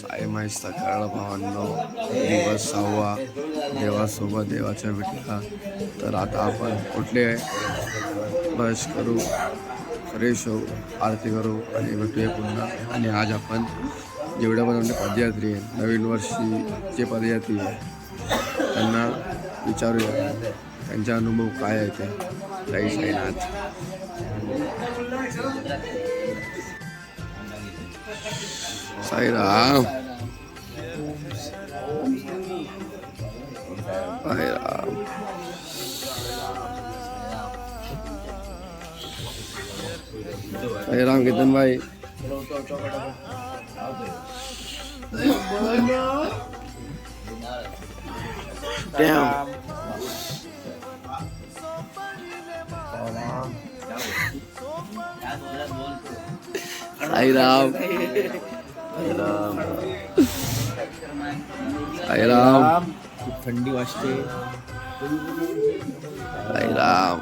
साई माई सकाळ भावांनो, दिवस 6वा देवासोबत देवाच्या भेटीला. तर आता आपण कुठले ब्रश करू, फ्रेश होऊ, आरती करू आणि भेटूया पुन्हा. आणि आज आपण जेवढ्या पण आपले पदयात्री आहे, नवीन वर्षी जे पदयात्री आहे त्यांना विचारूया त्यांचा अनुभव काय आहे ते. जय साईनाथ. साईराम. साईराम. साईराम कीर्तन भाई. Damn. साईराम. साईराम. खूप थंडी वाजते. साईराम.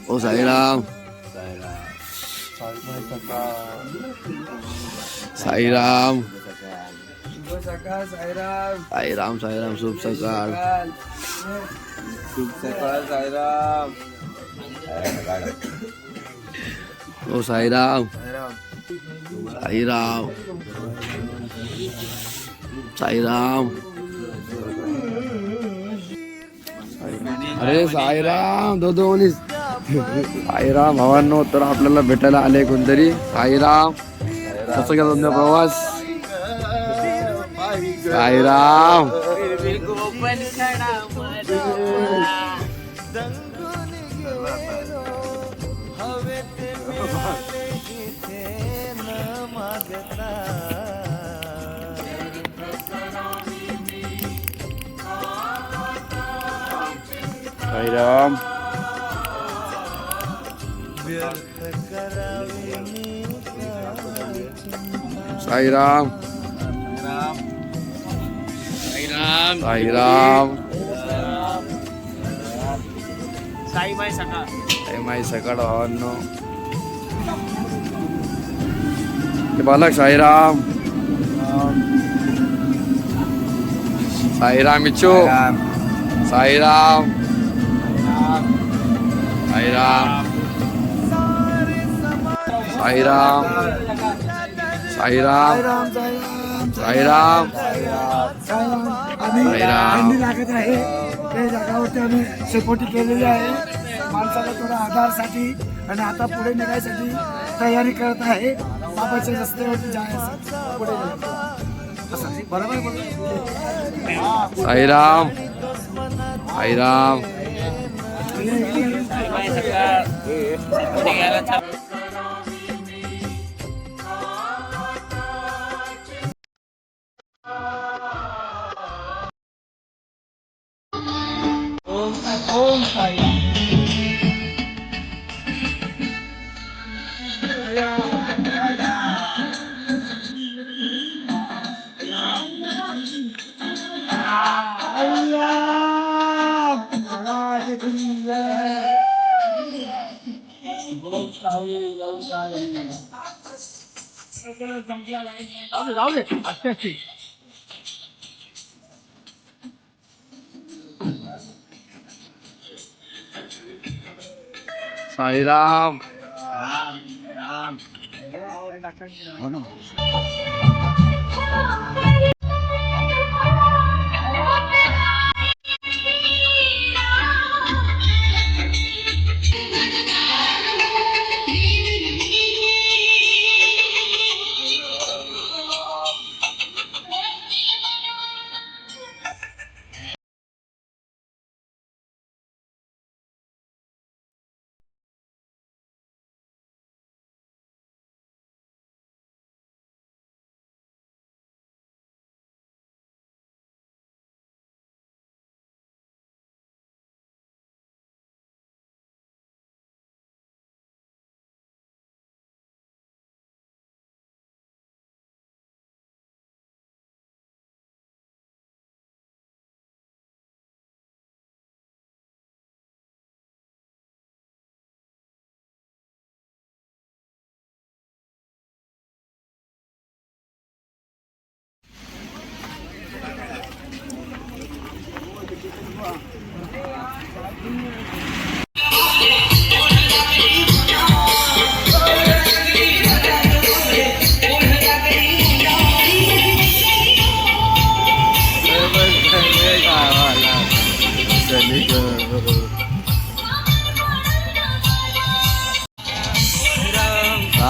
ओ साईराम. साईराम. साईराम. साईराम. शुभ सकाळ. शुभ सकाळ साईराम. ओ साईराम. साईराम. साईराम. अरे साईराम. दो साईराम भावांनो, तर आपल्याला भेटायला आले कोणतरी. साईराम. कसं गेला तुमचा प्रवास? साईराम. साईराम. साईराम. साईराम. साई माई सकाळ. साई माई सकाळ भावांनो. बालक साईराम. साईराम इच्छू. साईराम. साईराम. साईराम. साईराम. साईराम. साईराम लागत आहे त्या जागावरती आम्ही शेकोटी केलेली आहे माणसाला थोडा आधारसाठी. आणि आता पुढे निघायसाठी तयारी करत आहे बाबाच्या रस्त्यावरती जाण्यासाठी. पुढे बरोबर. साईराम. साईराम. ओम साई. साईराम.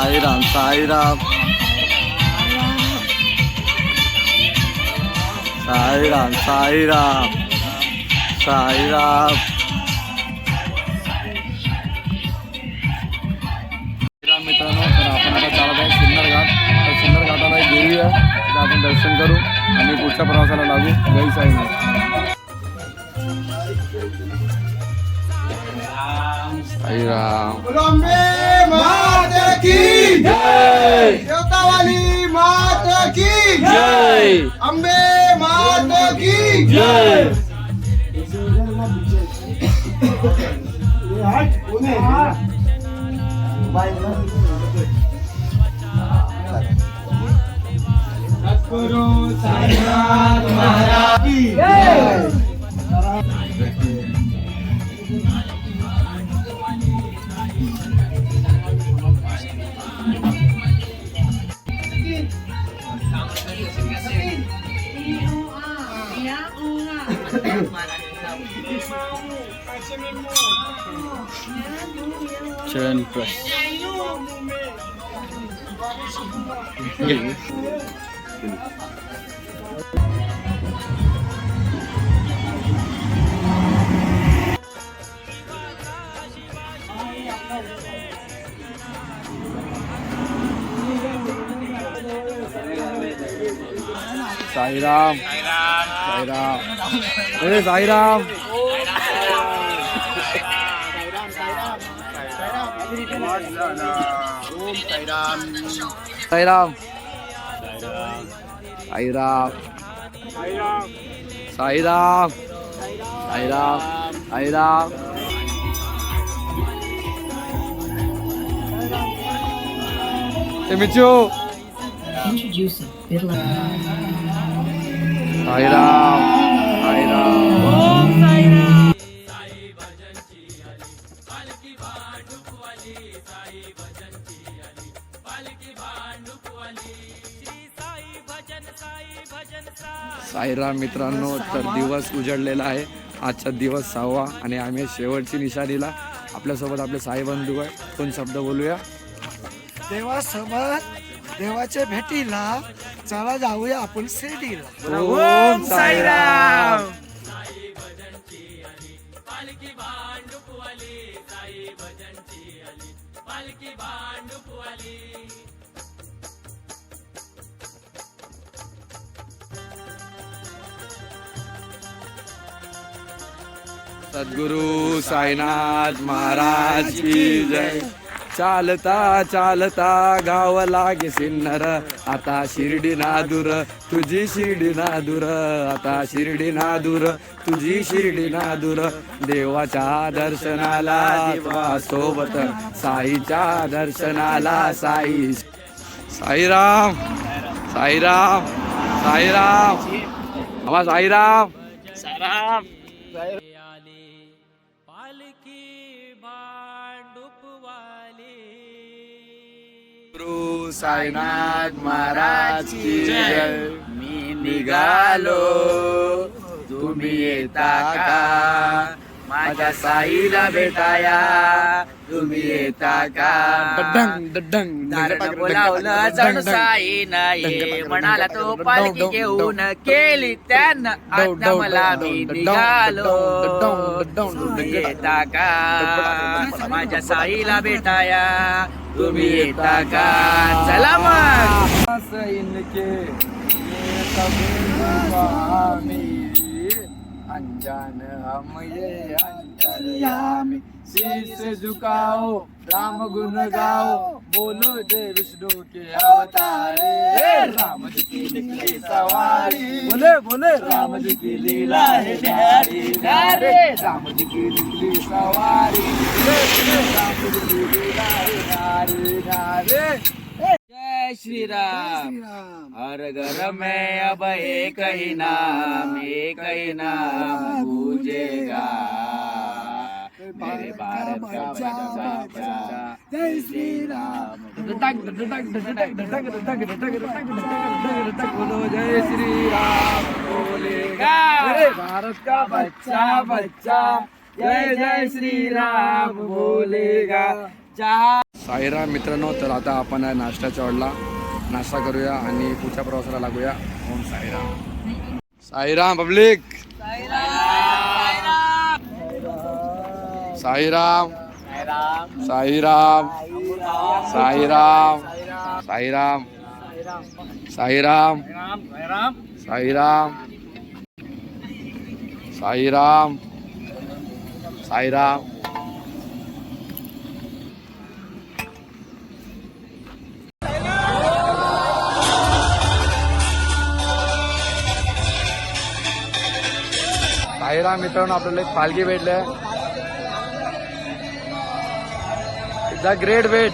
साईराम साईराम साईराम साईराम साईराम मित्रांनो, तर आपण आता चालत आहे सिन्नर घाट. तर सिन्नर घाटाला एक देवी आहे, तिथं आपण दर्शन करू आणि पुढच्या प्रवासाला लागू. जय साईनाथ. साईराम. अम्बे माता की जय, देवतावाली माता की जय. अम्बे माता की जय. सद्गुरु साईनाथ महाराज की जय. चरण प्रस. साईराम साईराम ए साईराम. साईराम साईराम साईराम साईराम साईराम. ते मिचू साईराम साईराम. साईराम मित्रांनो, तर दिवस उजळलेला आहे. आजचा दिवस 6वा आणि आम्ही शेवटची निशाणीला. आपल्यासोबत आपले साई बंधू आहे. 2 शब्द बोलूया. देवासोबत देवाच्या भेटीला चला जाऊया आपण शिर्डीला. ओम साईराम. सद्गुरु साईनाथ महाराज की जय. चालता चालता गाव लागे सिन्नर, आता शिर्डी नादूर तुझी शिर्डी नादूर, आता शिर्डी नादूर तुझी शिर्डी नादूर. देवाच्या दर्शनाला देवा सोबत, साईच्या दर्शनाला साई. साईराम साईराम साईराम. आम्हा साईराम साईराम. गुरु साईनाथ महाराज की जय. मी निघालो तुम्ही येता का, माझ्या साईला भेटाया तुम्ही येता का. दारानं बोलावलं जणू साई नाही, म्हणाला तो पालखी घेऊन केली त्यानं आता मला मी निघालो. तुम्ही येता का, माझ्या साईला भेटाया तुम्ही येता का. चला मग. इनके अनजान हम ये अंतर्यामी, शीश झुकाओ राम गुण गाओ, बोलो जय विष्णु के अवतारे. राम जी की निकली सवारी, बोले बोले राम जी की लीला है न्यारी न्यारे. राम जी की निकली सवारी, राम जी की लीला है न्यारी न्यारे. जय श्री राम. हर घर में अब एक ही नाम गूंजेगा, मेरे भारत का बच्चा जय श्री राम. बोलो जय श्री राम बोलेगा. मेरे भारत का बच्चा बच्चा जय जय श्री राम बोलेगा. जहाँ साईराम मित्रांनो, तर आता आपण आहे नाश्त्याच्या ऑर्डरला नाश्ता करूया आणि पुढच्या प्रवासाला लागूया. ओम साईराम. साईराम पब्लिक. साईराम साईराम साईराम साईराम साईराम साईराम साईराम साईराम. साईराम मित्रांनो, आपल्याला एक पालखी भेटले. The great weight.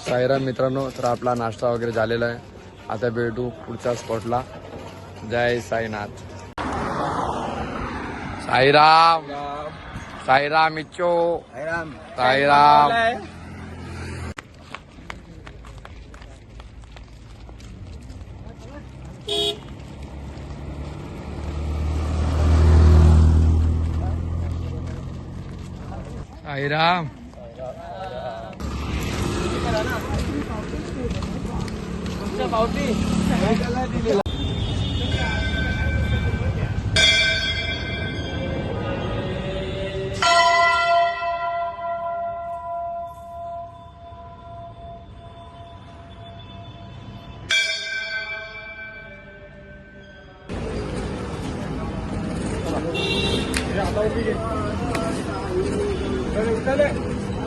साईराम मित्रांनो, तर आपला नाश्ता वगैरे झालेला आहे. आता भेटू पुढच्या स्पॉटला. जय साईनाथ. साईराम साईराम इच्छो साईराम. साईराम.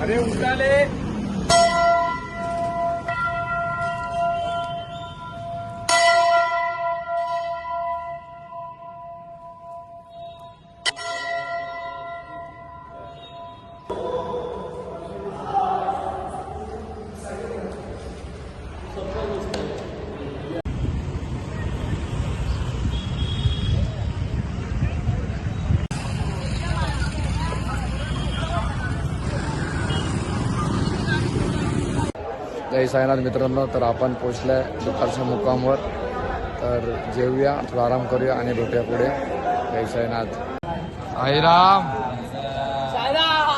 अरे उठाले. जय साईनाथ मित्रांनो, तर आपण पोचलोय दुपारच्या मुक्कामवर. तर जेवूया, थोडा आराम करूया आणि भेटूया पुढे. जय साईनाथ. साईराम साईराम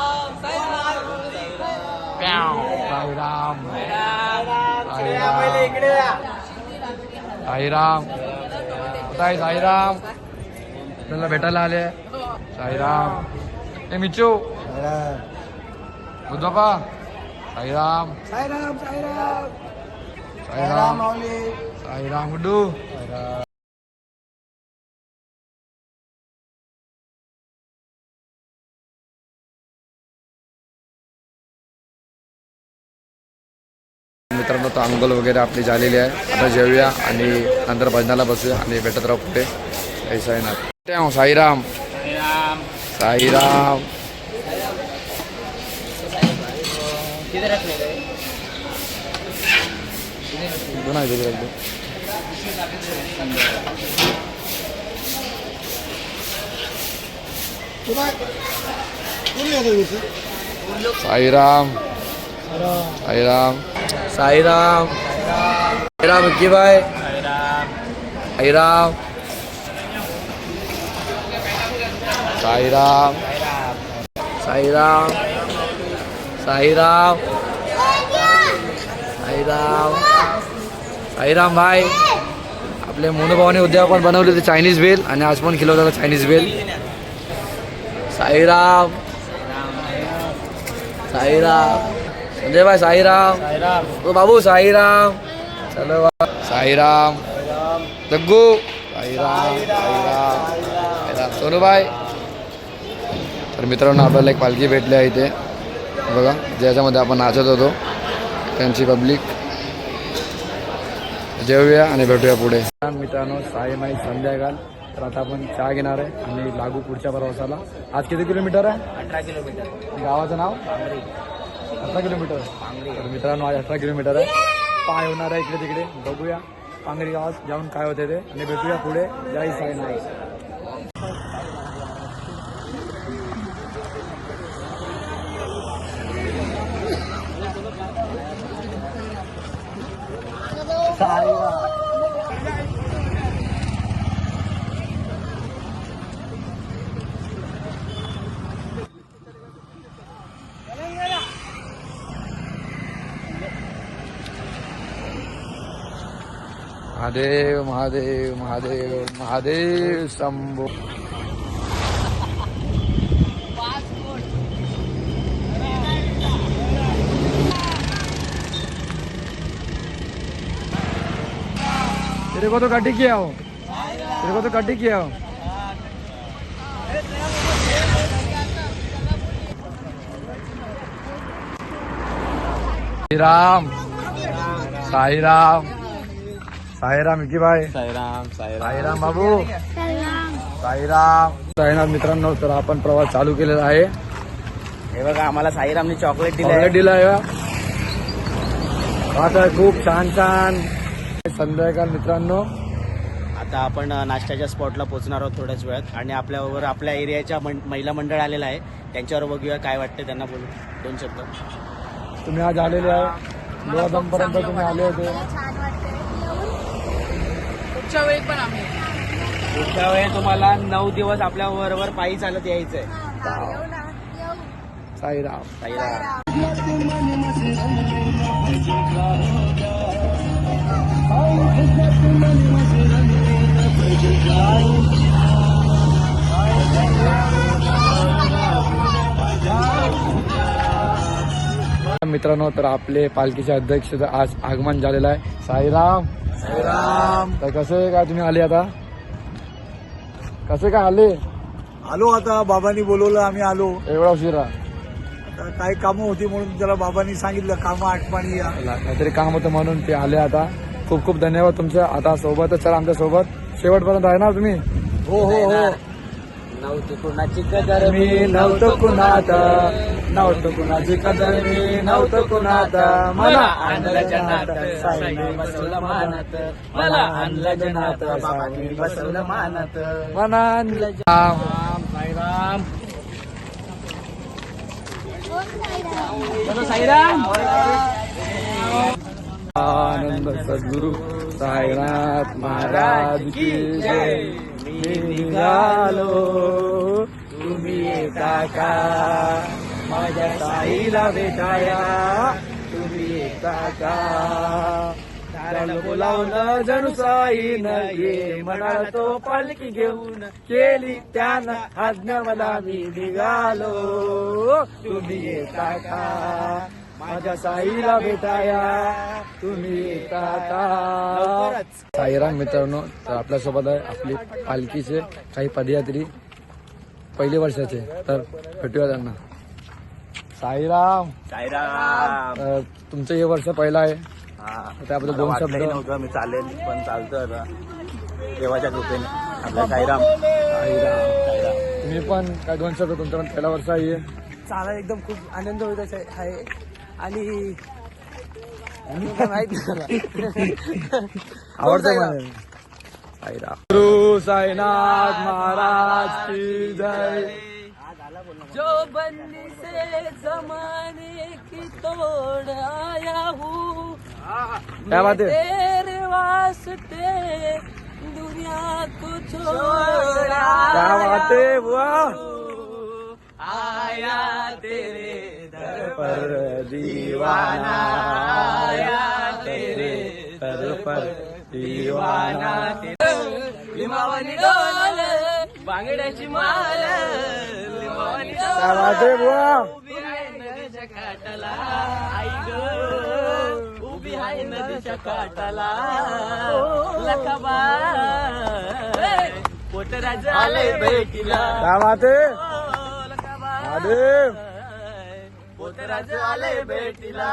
साईराम. कुठे साईराम? आपल्याला भेटायला आले. साईराम. हे मिचू बुद्धप्पा. साईराम साईराम साईराम साईराम साईराम गुड्डू. मित्रांनो तर अंघोळ वगैरे आपली झालेली आहे. आता जेवूया आणि नंतर भजनाला बसूया आणि भेटत राहू पुढे. ऐसा आहे ना. साईराम साईराम. साईराम साईराम साईराम साईराम विक्की भाई साईराम साईराम साईराम साईराम साईराम साईराम भाई. आपले मोनूभावाने उद्या पण बनवले ते चायनीज बेल आणि आज पण खिलवलेला चायनीज बेल. साईराम साईराम संजय भाई साईराम तो बाबू साईराम. चलो साईराम जग्गू साईराम साईराम साईराम सोनू भाई. तर मित्रांनो आपल्याला एक पालखी भेटली आहे इथे बघा ज्याच्यामध्ये आपण नाचत होतो त्यांची पब्लिक. जेवूया आणि भेटूया पुढे. मित्रांनो साई संध्याकाळ. तर आता आपण चहा घेणार आहे आणि लागू पुढच्या प्रवासाला. आज किती किलोमीटर आहे? 18 किलोमीटर. गावाचं नाव 18 किलोमीटर. तर मित्रांनो आज 18 किलोमीटर आहे. पाय होणार आहे इकडे तिकडे. बघूया पांगरी गावात जाऊन काय होते ते आणि भेटूया पुढे. जय साईनाथ. महादेव महादेव महादेव महादेव शंभो. तेरे को तो कटी किया हो. तेरे को तो कटी किया हो. साईराम साईराम साईराम विकी भाई साईराम साईराम बाबू साईराम साईनाथ. मित्रांनो तर आपण प्रवास चालू केलेला आहे. हे बघा आम्हाला साईरामने चॉकलेट चॉकलेट दिलं आहे. आता खूप छान छान संध्याकाळ. मित्रांनो आता आपण नाश्त्याच्या स्पॉटला पोहोचणार आहोत थोड्याच वेळात आणि आपल्याबरोबर आपल्या एरियाच्या महिला मंडळ आलेला आहे. त्यांच्यावर बघूया काय वाटतं त्यांना. बोलू 2 शब्द. तुम्ही आज आलेले आहे लोहादमपर्यंत तुम्ही आले होते. पुढच्या वेळी पण आम्ही पुढच्या वेळी तुम्हाला 9 दिवस आपल्या बरोबर पायी चालत यायचंय. साईराम साईराम. मित्रांनो तर आपले पालखीचे अध्यक्ष आज आगमन झालेलं आहे. साईराम साईराम. तर कसे काय तुम्ही आले आता? कसे काय आले? आलो आता बाबांनी बोलवलं आम्ही आलो. एवढा उशिरा? आता काही कामं होती म्हणून त्याला बाबांनी सांगितलं कामं आठवणी या. काहीतरी काम होतं म्हणून ते आले. आता खूप खूप धन्यवाद तुमचं. आता सोबतच चला आमच्या सोबत शेवटपर्यंत आहे ना तुम्ही? हो हो हो. नव्हती कुणाची कदर मी नव्हतो कुणात नव्हतो कुणाची कदर मी नव्हतो कुणात मला आणलं जनात साईने बसवलं मानात. मला आणलं जनात बाबांनी बसवलं मानात. मना साईराम. चलो साईराम. आनंद सद्गुरु साईनाथ महाराज की जय. मी निघालो तुम्ही येता का माझ्या साईला भेटाया तुम्ही येता का. दाराला बोलावलं जणू साईनं ये म्हणाला तो पालखी घेऊन केली त्यानं आज्ञा मला मी निघालो तुम्ही येता का माझ्या साईला भेटाया तुम्ही येता का. साईराम. मित्रांनो तर आपल्यासोबत आहे आपली पालखीचे काही पदयात्री पहिल्या वर्षाचे. तर भेटूया त्यांना. साईराम. साईराम. तुमचं हे वर्ष पहिलं आहे. त्याबद्दल मला दोन वाटलंही शब्द नव्हतं मी चालेल, पण चालतं आता देवाच्या कृपेने. आपल्या साईराम. तुम्ही पण काय दोन शब्द तुमच्या पण पहिला वर्ष आहे. चाला एकदम खूप आनंद होत आहे आणि काय माहित नाही आवडतं मला साईराम. गुरु साईनाथ महाराज की जय. जो बंदी से जमाने की तोड़ आया हूँ, क्या बात है? तेरे वास्ते दुनिया को छोड़ा क्या बात है बुआ. आया तेरे दर पर दीवाना आया तेरे दर पर दीवाना. लिंबावानी डोल बांगड्याची माल लिंबावानी क्या बात है बुआ. उभी आहे नदीच्या काठाला आई ग, उभी आहे नदीच्या काठाला लखाबा पोटराज आले भेटीला क्या बात है लखाबा महादेव. पोटराज आले भेटीला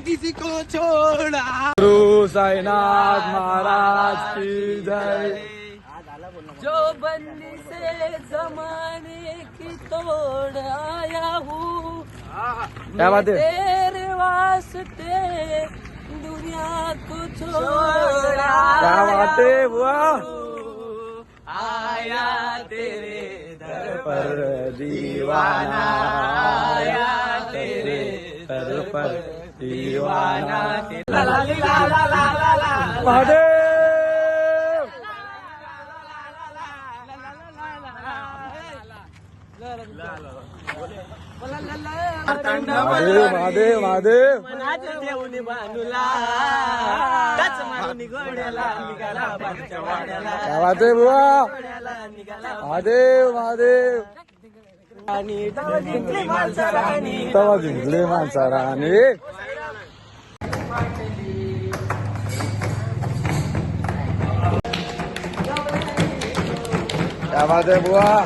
किसी को छोड़ा. गुरु साईनाथ महाराज की जय. जो बंदी से जमाने की तोड़ आया हूँ, क्या बात है. तेरे वास्ते दुनिया को छोड़ा क्या बात है बुआ. आया तेरे दर पर दीवाना आया तेरे दर पर दीवाना. महादेव. महादेव महादेव महादेव. मनात ठेवून बांधूला त्याच मारून घोड्याला निघाला बाजूच्या वाड्याला क्या बात है बुआ. घोड्याला निघाला महादेव महादेव. आणि डाव जिंकली माणसा राणी तवा जिंकले माणसा राणी. क्या बात है बुआ.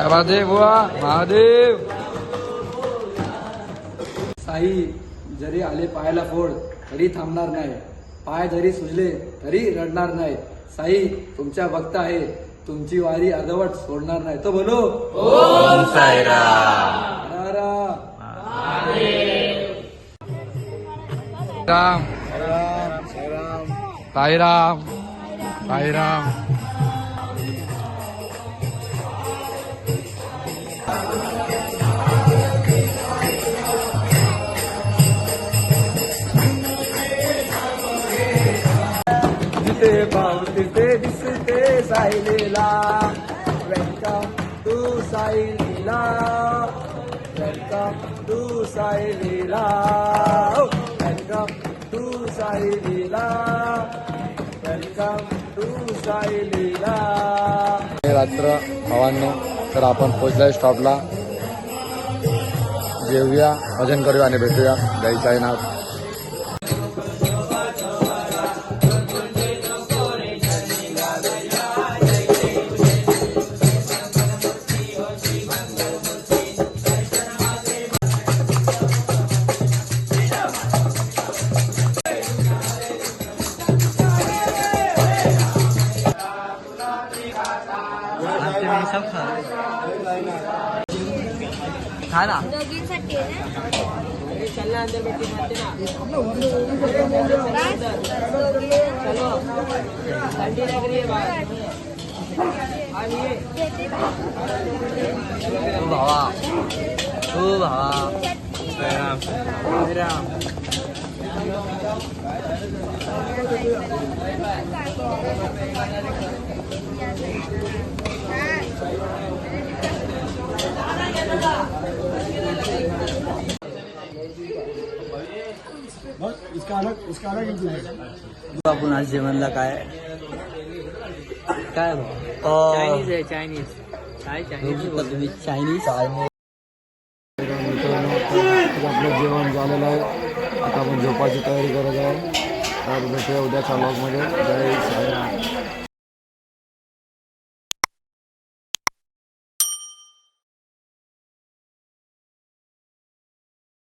महादेव बुवा महादेव. साई जरी आले पायाला फोड तरी थांबणार नाही, पाय जरी सुजले तरी रडणार नाही. साई तुमच्या भक्त आहे, तुमची वारी अर्धवट सोडणार नाही. तो बोलो ओम साईराम. राम साईराम साईराम. जिथे पाहू तिथे दिसते Sai Leela. Welcome to Sai Leela. Welcome to Sai Leela. Welcome to Sai Leela. Welcome to Sai Leela. रात्र भावांनो, तर आपण पोहोचलोय स्टॉपला. जेवूया, भजन करूया आणि भेटूया. जय साईनाथ. खा ना दोघींसाठी आहे ना? चल ना अंदर बैठी खाते ना चलो ठंडी लग रही है बाहर ओ भावा ओ भावा राम आपण आज जेवणला काय काय चायनीज आहे चायनीज काय चायनीज चायनीज मित्रांनो आपलं जेवण झालेलं आहे. आता आपण झोपाची तयारी करत आहे. तर भेटूया उद्याच्या व्लॉगमध्ये. जय साईराम.